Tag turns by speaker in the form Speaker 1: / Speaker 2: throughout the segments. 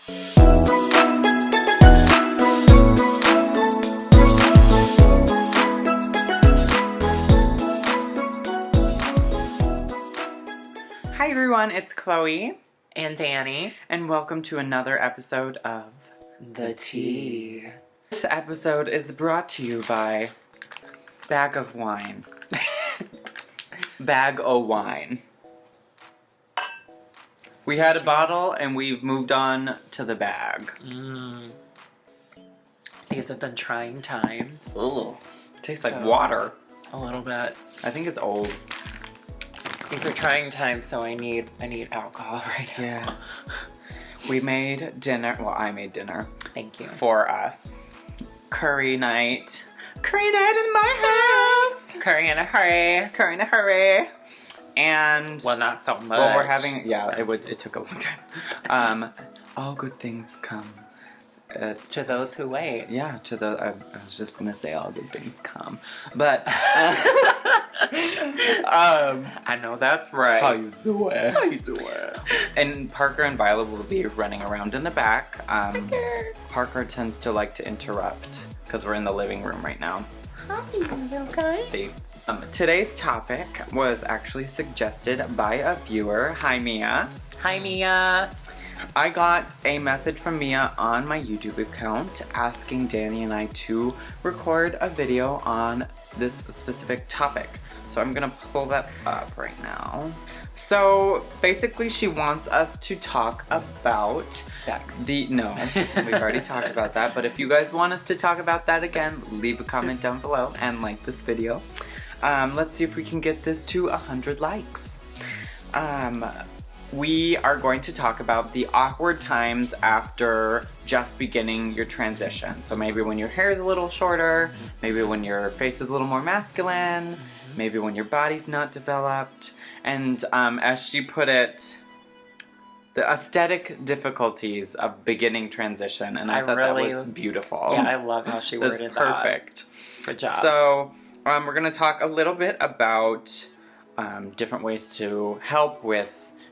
Speaker 1: Hi everyone, it's Chloe
Speaker 2: and Dani,
Speaker 1: and welcome to another episode of
Speaker 2: The Tea.
Speaker 1: This episode is brought to you by Bag of Wine. Bag o' Wine. We had a bottle and we've moved on to the bag.
Speaker 2: These have been trying times.
Speaker 1: Ugh. Tastes like water.
Speaker 2: A little bit.
Speaker 1: I think it's old.
Speaker 2: These are trying times, so I need alcohol right now.
Speaker 1: Yeah. We made dinner. Well, I made dinner.
Speaker 2: Thank you.
Speaker 1: For us. Curry night. Curry night in my house.
Speaker 2: Curry in a hurry.
Speaker 1: Curry in a hurry. And
Speaker 2: well, not so much.
Speaker 1: Well, we're having. Yeah, it took a long time. All good things come.
Speaker 2: To those who wait.
Speaker 1: Yeah, to the. I was just gonna say all good things come, but.
Speaker 2: I know that's right.
Speaker 1: How you doing? How you doing? And Parker and Violet will be running around in the back. Parker tends to like to interrupt because we're in the living room right now.
Speaker 2: Hi, you guys.
Speaker 1: See. Today's topic was actually suggested by a viewer. Hi, Mia.
Speaker 2: Hi, Mia.
Speaker 1: I got a message from Mia on my YouTube account asking Dani and I to record a video on this specific topic. So I'm gonna pull that up right now. So basically she wants us to talk about
Speaker 2: sex.
Speaker 1: No, we've already talked about that, but if you guys want us to talk about that again, leave a comment down below and like this video. Let's see if we can get this to 100 likes. We are going to talk about the awkward times after just beginning your transition. So maybe when your hair is a little shorter, maybe when your face is a little more masculine, maybe when your body's not developed, and as she put it, the aesthetic difficulties of beginning transition, and I thought really, that was beautiful.
Speaker 2: Yeah, I love how she worded that.
Speaker 1: That's perfect.
Speaker 2: Good job.
Speaker 1: So we're going to talk a little bit about different ways to help with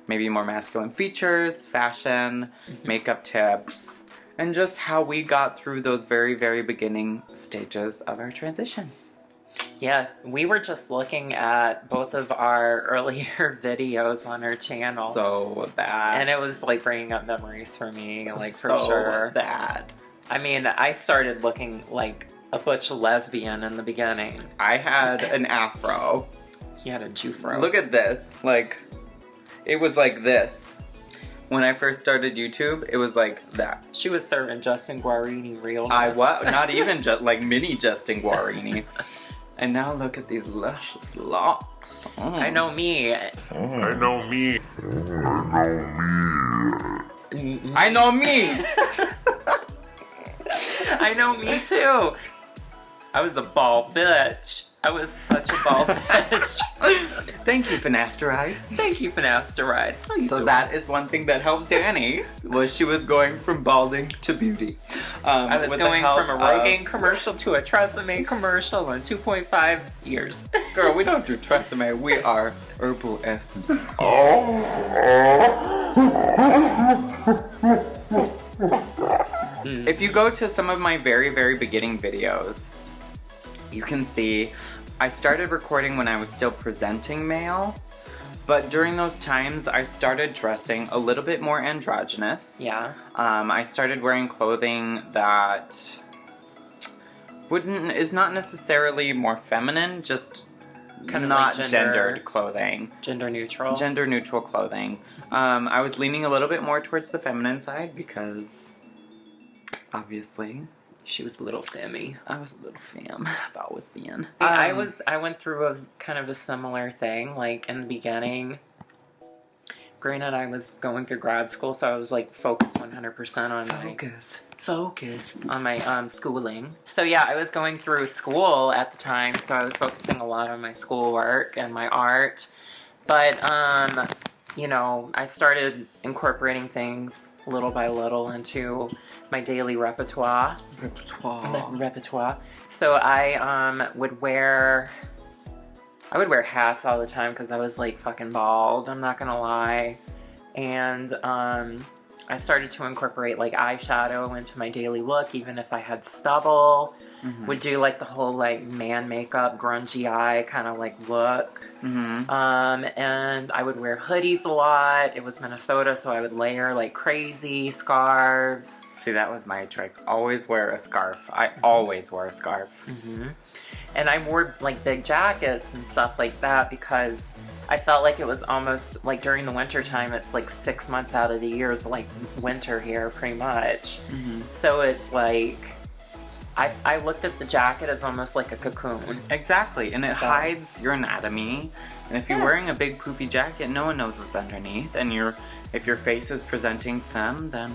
Speaker 1: maybe more masculine features, fashion, makeup tips, and just how we got through those very, very beginning stages of our transition.
Speaker 2: Yeah, we were just looking at both of our earlier videos on our channel.
Speaker 1: So bad.
Speaker 2: And it was like bringing up memories for me, like for
Speaker 1: so
Speaker 2: sure.
Speaker 1: Bad.
Speaker 2: I mean, I started looking like a butch lesbian in the beginning.
Speaker 1: I had an afro.
Speaker 2: You had a Jufro.
Speaker 1: Look at this. Like, it was like this. When I first started YouTube, it was like that.
Speaker 2: She was serving Justin Guarini realness.
Speaker 1: I was. Not even just like mini Justin Guarini. And now look at these luscious locks.
Speaker 2: I know me.
Speaker 1: I know me. I know me.
Speaker 2: I know me too. I was a bald bitch. I was such a bald bitch.
Speaker 1: Thank you, finasteride.
Speaker 2: Thank you, finasteride.
Speaker 1: So that is one thing that helped Dani, was she was going from balding to beauty.
Speaker 2: I was going from a Rogaine commercial to a Tresemme commercial in 2.5 years.
Speaker 1: Girl, we don't do Tresemme, we are herbal essence. If you go to some of my very, very beginning videos, you can see I started recording when I was still presenting male, but during those times I started dressing a little bit more androgynous.
Speaker 2: Yeah.
Speaker 1: I started wearing clothing that is not necessarily more feminine, just kind of not like gendered clothing.
Speaker 2: Gender neutral.
Speaker 1: Gender neutral clothing. I was leaning a little bit more towards the feminine side because obviously
Speaker 2: she was a little femmy.
Speaker 1: I was a little femme. I've always been.
Speaker 2: I went through a kind of a similar thing, like in the beginning. Granted, I was going through grad school, so I was like focused 100% on focus on my schooling. So yeah, I was going through school at the time, so I was focusing a lot on my schoolwork and my art. But you know, I started incorporating things little by little into my daily repertoire. So I would wear hats all the time because I was like fucking bald, I'm not gonna lie. And I started to incorporate like eyeshadow into my daily look, even if I had stubble. Would do like the whole like man makeup, grungy eye kind of like look. And I would wear hoodies a lot. It was Minnesota, so I would layer like crazy scarves.
Speaker 1: See, that was my trick. Always wear a scarf. I always wore a scarf.
Speaker 2: And I wore like big jackets and stuff like that because I felt like it was almost like during the winter time, it's like 6 months out of the year is like winter here pretty much. So it's like, I looked at the jacket as almost like a cocoon.
Speaker 1: Exactly, and it hides your anatomy. And if you're wearing a big poofy jacket, no one knows what's underneath. And if your face is presenting femme, then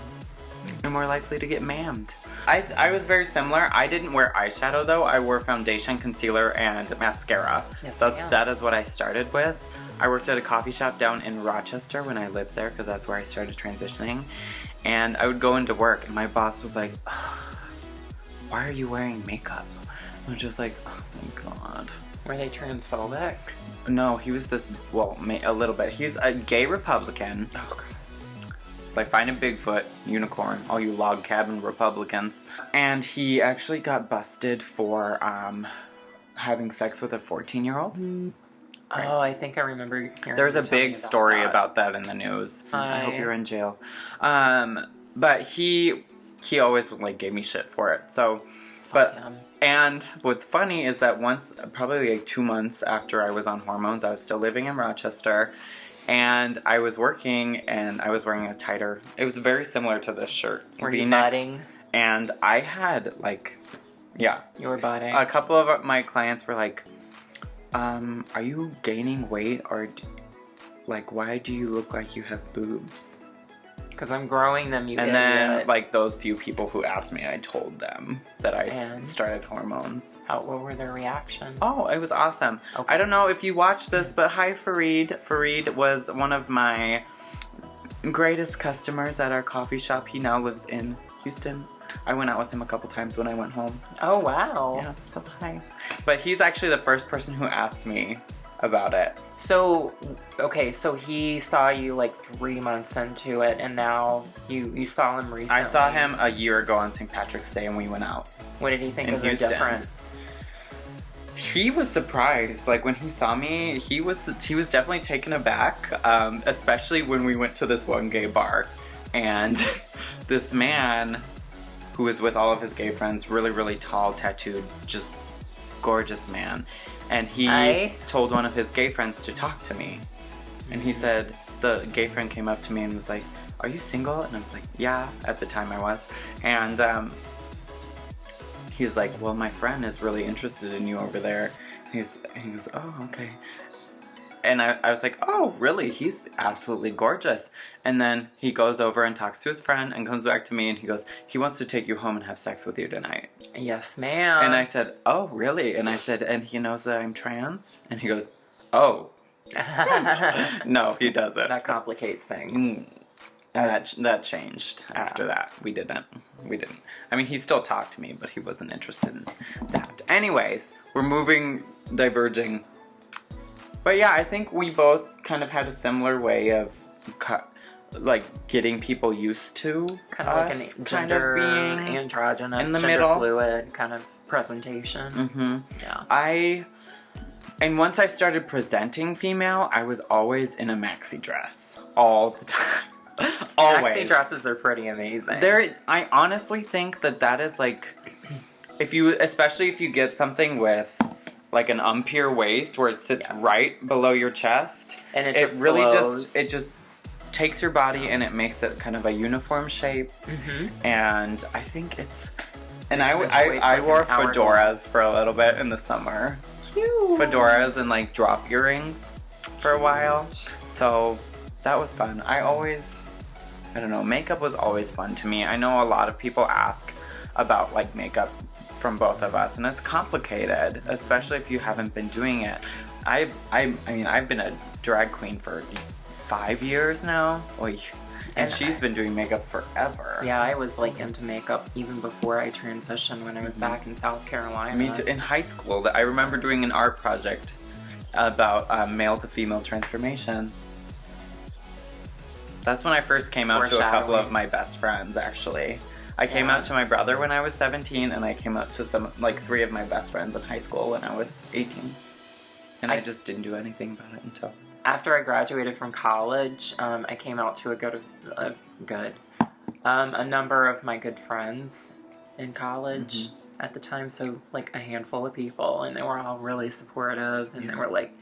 Speaker 1: you're more likely to get mammed. I was very similar. I didn't wear eyeshadow though. I wore foundation, concealer, and mascara. So that is what I started with. I worked at a coffee shop down in Rochester when I lived there because that's where I started transitioning. And I would go into work and my boss was like, why are you wearing makeup? I was just like, oh my god.
Speaker 2: Were they transphobic?
Speaker 1: No, he was this, well, a little bit. He's a gay Republican. Oh god. Like finding Bigfoot, unicorn, all you log cabin Republicans. And he actually got busted for having sex with a 14-year-old.
Speaker 2: Oh, I think I remember hearing.
Speaker 1: There's a big story about that in the news. I hope you're in jail. But he always like gave me shit for it. So, and what's funny is that once, probably like 2 months after I was on hormones, I was still living in Rochester. And I was working, and I was wearing a tighter. It was very similar to this shirt.
Speaker 2: Were you budding?
Speaker 1: And I had like, yeah.
Speaker 2: You were budding.
Speaker 1: A couple of my clients were like, are you gaining weight, or like why do you look like you have boobs?
Speaker 2: Because I'm growing them, you
Speaker 1: And
Speaker 2: idiot.
Speaker 1: then like those few people who asked me, I told them that I started hormones.
Speaker 2: What were their reactions?
Speaker 1: Oh, it was awesome.
Speaker 2: Okay.
Speaker 1: I don't know if you watched this, but hi Fareed. Fareed was one of my greatest customers at our coffee shop. He now lives in Houston. I went out with him a couple times when I went home.
Speaker 2: Oh, wow.
Speaker 1: Yeah, so hi. But he's actually the first person who asked me about it.
Speaker 2: So, okay, so he saw you like 3 months into it, and now you saw him recently.
Speaker 1: I saw him a year ago on St. Patrick's Day, and we went out.
Speaker 2: What did he think of the difference?
Speaker 1: He was surprised. Like when he saw me, he was definitely taken aback. Especially when we went to this one gay bar, and this man who was with all of his gay friends, really tall, tattooed, just gorgeous man. And he told one of his gay friends to talk to me. And he said, the gay friend came up to me and was like, are you single? And I was like, yeah, at the time I was. And he was like, well, my friend is really interested in you over there. And he goes, oh, okay. And I was like, oh, really? He's absolutely gorgeous. And then he goes over and talks to his friend and comes back to me and he goes, he wants to take you home and have sex with you tonight.
Speaker 2: Yes, ma'am.
Speaker 1: And I said, oh, really? And I said, and he knows that I'm trans? And he goes, oh. No, he doesn't.
Speaker 2: That complicates things.
Speaker 1: That changed after that. We didn't. I mean, he still talked to me, but he wasn't interested in that. Anyways, we're diverging. But yeah, I think we both kind of had a similar way of getting people used to
Speaker 2: kind of like an gender being androgynous,
Speaker 1: in the
Speaker 2: gender
Speaker 1: middle,
Speaker 2: fluid kind of presentation.
Speaker 1: Yeah. And once I started presenting female, I was always in a maxi dress all the time. Always.
Speaker 2: Maxi dresses are pretty amazing.
Speaker 1: I honestly think that is like, especially if you get something with like an umpire waist where it sits right below your chest,
Speaker 2: and it
Speaker 1: just takes your body and it makes it kind of a uniform shape. And I think I wore fedoras for a little bit in the summer.
Speaker 2: Cute.
Speaker 1: Fedoras and like drop earrings for a while. So that was fun. I don't know, makeup was always fun to me. I know a lot of people ask about like makeup from both of us, and it's complicated, especially if you haven't been doing it. I mean, I've been a drag queen for 5 years now. And she's been doing makeup forever. Yeah,
Speaker 2: I was like into makeup even before I transitioned when I was back in South Carolina.
Speaker 1: Me too. In high school, I remember doing an art project about male to female transformation. That's when I first came out to a couple of
Speaker 2: Foreshadowing.
Speaker 1: my best friends, actually. I came out to my brother when I was 17, and I came out to three of my best friends in high school when I was 18. And I just didn't do anything about it until...
Speaker 2: After I graduated from college, I came out to a number of my good friends in college at the time. So, like, a handful of people, and they were all really supportive, and they were like,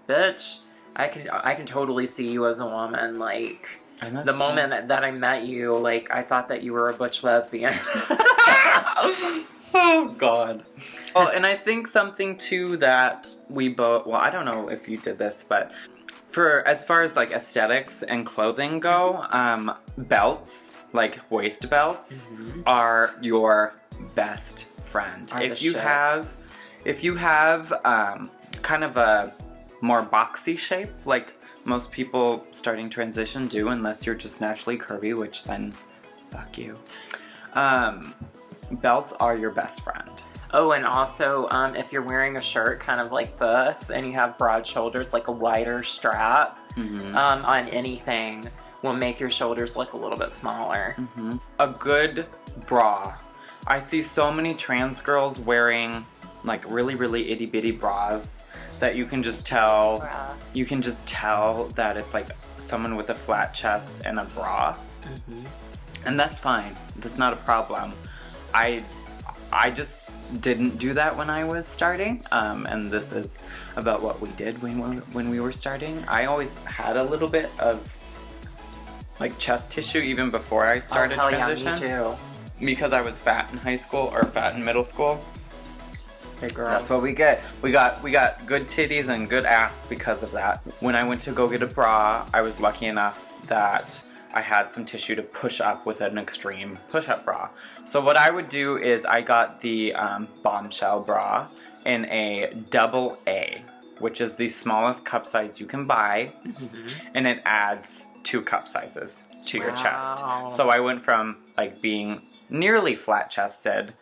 Speaker 2: bitch, I can totally see you as a woman, like... The moment that I met you, like, I thought that you were a butch lesbian.
Speaker 1: Oh, God. Oh, and I think something, too, that we both... Well, I don't know if you did this, but as far as, like, aesthetics and clothing go, belts, like waist belts, are your best friend. If you have kind of a more boxy shape, like... most people starting transition do, unless you're just naturally curvy, which then, fuck you. Belts are your best friend.
Speaker 2: Oh, and also, if you're wearing a shirt kind of like this, and you have broad shoulders, like a wider strap, on anything will make your shoulders look a little bit smaller.
Speaker 1: A good bra. I see so many trans girls wearing, like, really, really itty-bitty bras that you can just tell, that it's like someone with a flat chest and a bra. And that's fine. That's not a problem. I just didn't do that when I was starting, and this is about what we did when we were starting. I always had a little bit of, like, chest tissue even before I started transition.
Speaker 2: Yeah, me too.
Speaker 1: Because I was fat in high school, or fat in middle school.
Speaker 2: Hey, girls.
Speaker 1: That's what we get. We got good titties and good ass because of that. When I went to go get a bra, I was lucky enough that I had some tissue to push up with an extreme push-up bra. So what I would do is I got the bombshell bra in a double A, which is the smallest cup size you can buy, and it adds 2 cup sizes to your chest. So I went from, like, being nearly flat-chested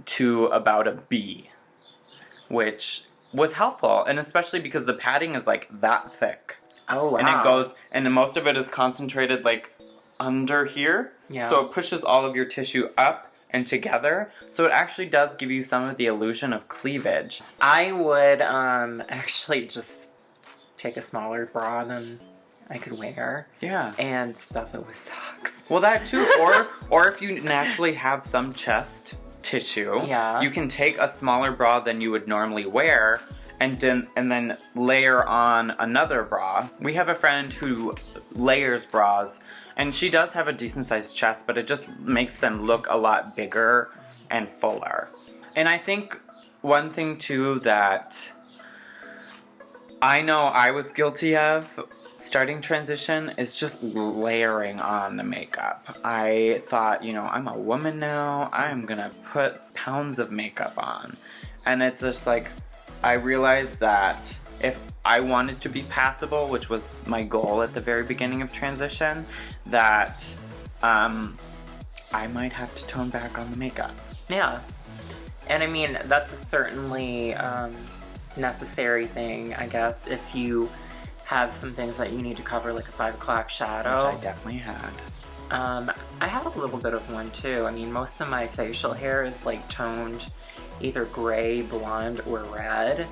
Speaker 1: to about a B, which was helpful, and especially because the padding is, like, that thick.
Speaker 2: Oh, wow.
Speaker 1: And it goes, and most of it is concentrated, like, under here.
Speaker 2: Yeah.
Speaker 1: So it pushes all of your tissue up and together. So it actually does give you some of the illusion of cleavage.
Speaker 2: I would, actually just take a smaller bra than I could wear.
Speaker 1: Yeah.
Speaker 2: And stuff it with socks.
Speaker 1: Well, that too. Or if you naturally have some chest tissue, you can take a smaller bra than you would normally wear and then layer on another bra. We have a friend who layers bras, and she does have a decent sized chest, but it just makes them look a lot bigger and fuller. And I think one thing too that I know I was guilty of starting transition is just layering on the makeup. I thought, you know, I'm a woman now, I'm gonna put pounds of makeup on. And it's just like, I realized that if I wanted to be passable, which was my goal at the very beginning of transition, that I might have to tone back on the makeup.
Speaker 2: Yeah. And I mean, that's a certainly necessary thing, I guess, if you have some things that you need to cover, like a 5 o'clock shadow.
Speaker 1: Which I definitely had.
Speaker 2: I had a little bit of one too. I mean, most of my facial hair is like toned either gray, blonde, or red,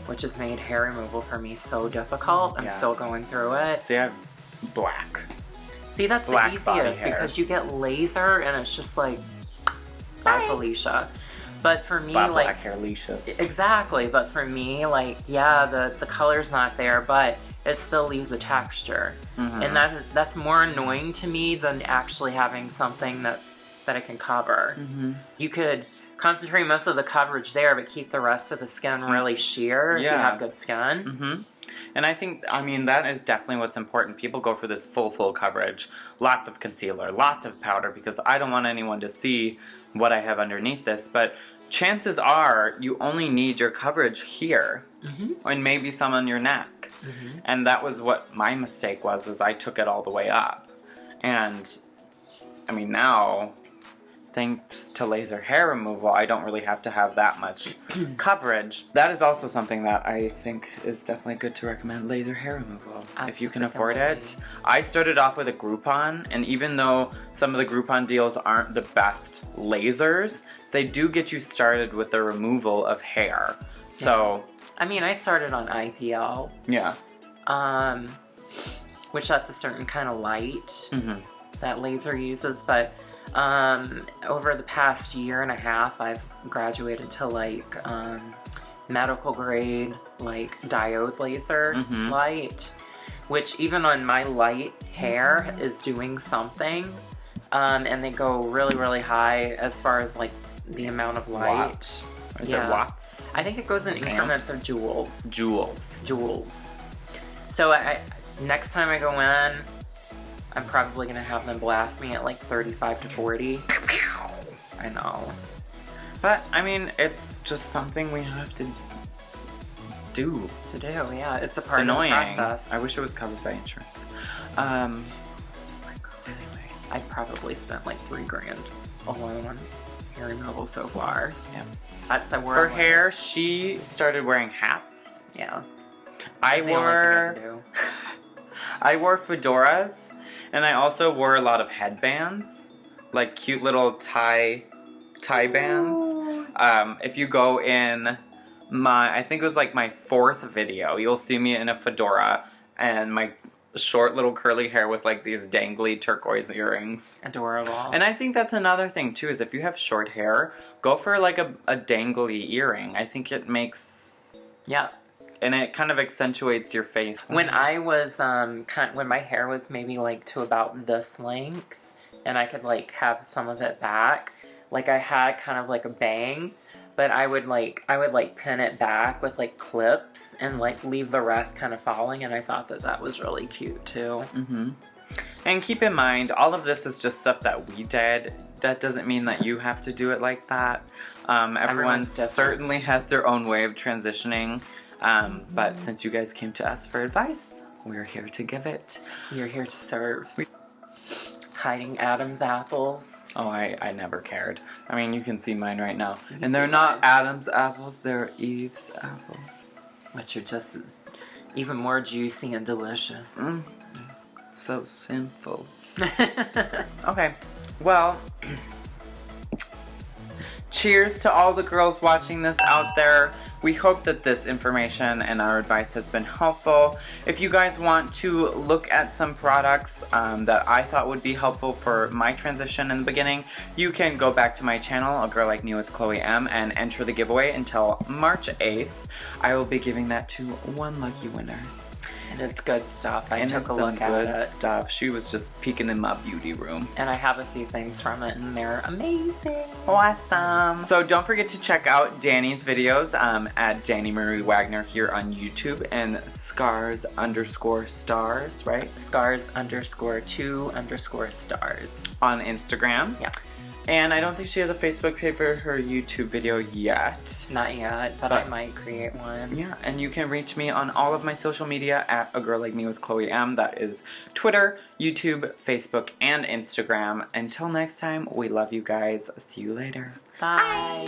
Speaker 2: which has made hair removal for me so difficult. I'm still going through it.
Speaker 1: See, I have black.
Speaker 2: See, that's
Speaker 1: black
Speaker 2: the
Speaker 1: body
Speaker 2: easiest
Speaker 1: hair.
Speaker 2: because you get laser and it's just like, bye, Felicia. But for me,
Speaker 1: Black
Speaker 2: like,
Speaker 1: hair, Leisha.
Speaker 2: exactly. But for me, like, yeah, the color's not there, but it still leaves a texture, and that's more annoying to me than actually having something that I can cover. You could concentrate most of the coverage there, but keep the rest of the skin really sheer if you have good skin.
Speaker 1: And I think, I mean, that is definitely what's important. People go for this full coverage. Lots of concealer, lots of powder, because I don't want anyone to see what I have underneath this. But chances are you only need your coverage here, and maybe some on your neck. And that was what my mistake was I took it all the way up. And, I mean, now, thanks to laser hair removal, I don't really have to have that much coverage. That is also something that I think is definitely good to recommend, laser hair removal. If you can afford it. I started off with a Groupon, and even though some of the Groupon deals aren't the best lasers, they do get you started with the removal of hair. So,
Speaker 2: I mean, I started on IPL.
Speaker 1: yeah.
Speaker 2: Which that's a certain kind of light that laser uses, but over the past year and a half, I've graduated to like medical grade, like diode laser light, which even on my light hair is doing something. And they go really, really high as far as like the amount of light.
Speaker 1: Watts. Is it watts?
Speaker 2: I think it goes in increments of joules.
Speaker 1: Joules.
Speaker 2: So next time I go in, I'm probably going to have them blast me at like 35 to 40. I know.
Speaker 1: But, I mean, it's just something we have to do.
Speaker 2: Yeah. It's a part of the process.
Speaker 1: I wish it was covered by insurance.
Speaker 2: Anyway, I've probably spent like $3,000 alone on hair removal so far.
Speaker 1: Yeah.
Speaker 2: That's the word.
Speaker 1: For hair, she started wearing hats.
Speaker 2: Yeah.
Speaker 1: I wore fedoras, and I also wore a lot of headbands, like cute little tie bands. If you go in I think it was like my 4th video, you'll see me in a fedora and my short little curly hair with like these dangly turquoise earrings.
Speaker 2: Adorable.
Speaker 1: And I think that's another thing too, is if you have short hair, go for like a dangly earring. I think it makes...
Speaker 2: Yeah.
Speaker 1: And it kind of accentuates your face.
Speaker 2: When I was, when my hair was maybe like to about this length, and I could like have some of it back, like I had kind of like a bang, but I would pin it back with like clips and like leave the rest kind of falling, and I thought that was really cute too.
Speaker 1: And keep in mind, all of this is just stuff that we did. That doesn't mean that you have to do it like that. Everyone certainly has their own way of transitioning. But since you guys came to us for advice, we're here to give it.
Speaker 2: You're here to serve. Hiding Adam's apples.
Speaker 1: Oh, I never cared. I mean, you can see mine right now. And they're not Adam's apples, they're Eve's apples.
Speaker 2: Which are just even more juicy and delicious.
Speaker 1: So sinful. Okay, well... Cheers to all the girls watching this out there. We hope that this information and our advice has been helpful. If you guys want to look at some products that I thought would be helpful for my transition in the beginning, you can go back to my channel, A Girl Like Me with Chloe M, and enter the giveaway until March 8th. I will be giving that to one lucky winner.
Speaker 2: And it's good stuff. I took a look at it.
Speaker 1: Stuff. She was just peeking in my beauty room.
Speaker 2: And I have a few things from it, and they're amazing.
Speaker 1: Awesome. So don't forget to check out Dani's videos at Dani Marie Wagner here on YouTube, and Scars_stars, right?
Speaker 2: Scars_2_stars.
Speaker 1: On Instagram.
Speaker 2: Yeah.
Speaker 1: And I don't think she has a Facebook page for her YouTube video yet.
Speaker 2: Not yet, but I might create one.
Speaker 1: Yeah, and you can reach me on all of my social media at A Girl Like Me with Chloe M. That is Twitter, YouTube, Facebook, and Instagram. Until next time, we love you guys. See you later.
Speaker 2: Bye.